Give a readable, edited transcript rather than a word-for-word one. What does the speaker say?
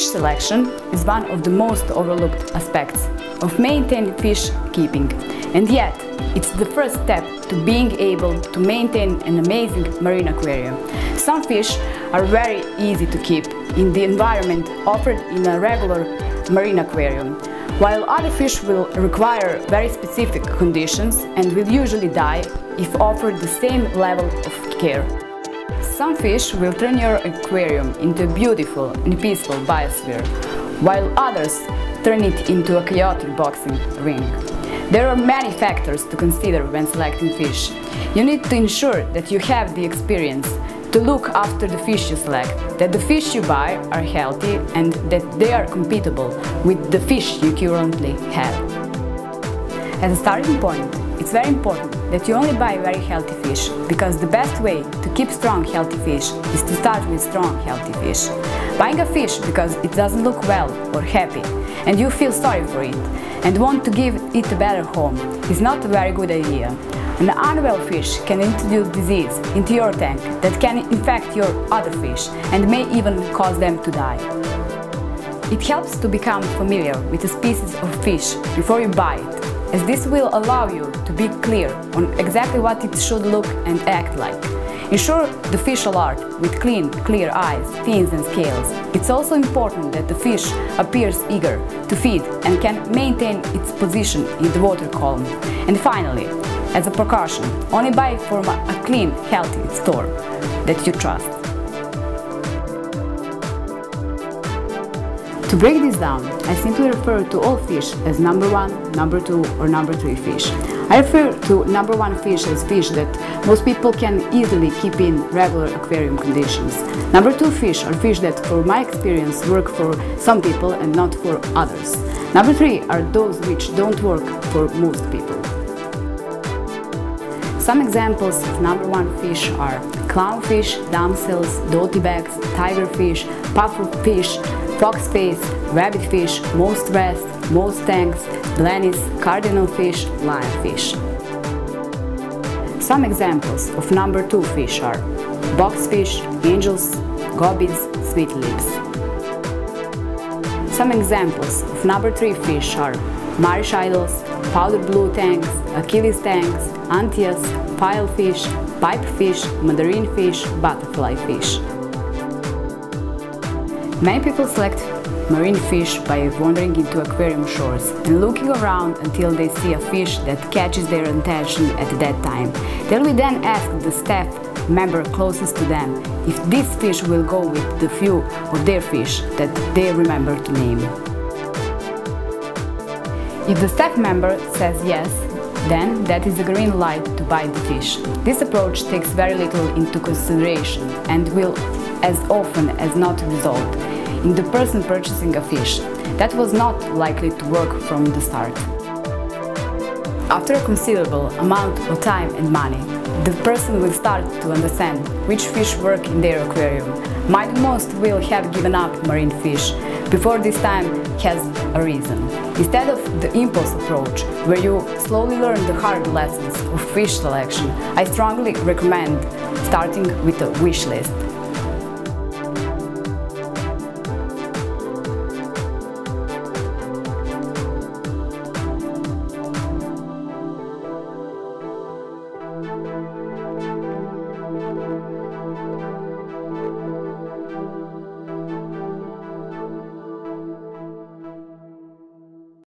Fish selection is one of the most overlooked aspects of maintained fish keeping, and yet it's the first step to being able to maintain an amazing marine aquarium. Some fish are very easy to keep in the environment offered in a regular marine aquarium, while other fish will require very specific conditions and will usually die if offered the same level of care. Some fish will turn your aquarium into a beautiful and peaceful biosphere, while others turn it into a chaotic boxing ring. There are many factors to consider when selecting fish. You need to ensure that you have the experience to look after the fish you select, that the fish you buy are healthy and that they are compatible with the fish you currently have. As a starting point, it's very important that you only buy very healthy fish, because the best way to keep strong healthy fish is to start with strong healthy fish. Buying a fish because it doesn't look well or happy and you feel sorry for it and want to give it a better home is not a very good idea. An unwell fish can introduce disease into your tank that can infect your other fish and may even cause them to die. It helps to become familiar with a species of fish before you buy it, as this will allow you to be clear on exactly what it should look and act like. Ensure the fish alert with clean, clear eyes, fins and scales. It's also important that the fish appears eager to feed and can maintain its position in the water column. And finally, as a precaution, only buy from a clean, healthy store that you trust. To break this down, I simply refer to all fish as number 1, number 2 or number 3 fish. I refer to number 1 fish as fish that most people can easily keep in regular aquarium conditions. Number 2 fish are fish that, for my experience, work for some people and not for others. Number 3 are those which don't work for most people. Some examples of number 1 fish are clownfish, damsels, dottybags, tigerfish, pufferfish, foxface, rabbitfish, most west, most tanks, blennies, cardinalfish, lionfish. Some examples of number 2 fish are boxfish, angels, gobies, sweet lips. Some examples of number 3 fish are marish idols, powder blue tanks, Achilles tanks, antias, filefish, pipefish, mandarin fish, butterfly fish. Many people select marine fish by wandering into aquarium shores and looking around until they see a fish that catches their attention at that time. They will then ask the staff member closest to them if this fish will go with the few of their fish that they remember to name. If the staff member says yes, then that is a green light to buy the fish. This approach takes very little into consideration and will as often as not result in the person purchasing a fish that was not likely to work from the start. After a considerable amount of time and money, the person will start to understand which fish work in their aquarium. Most will have given up marine fish before this time has arisen. Instead of the impulse approach, where you slowly learn the hard lessons of fish selection, I strongly recommend starting with a wish list.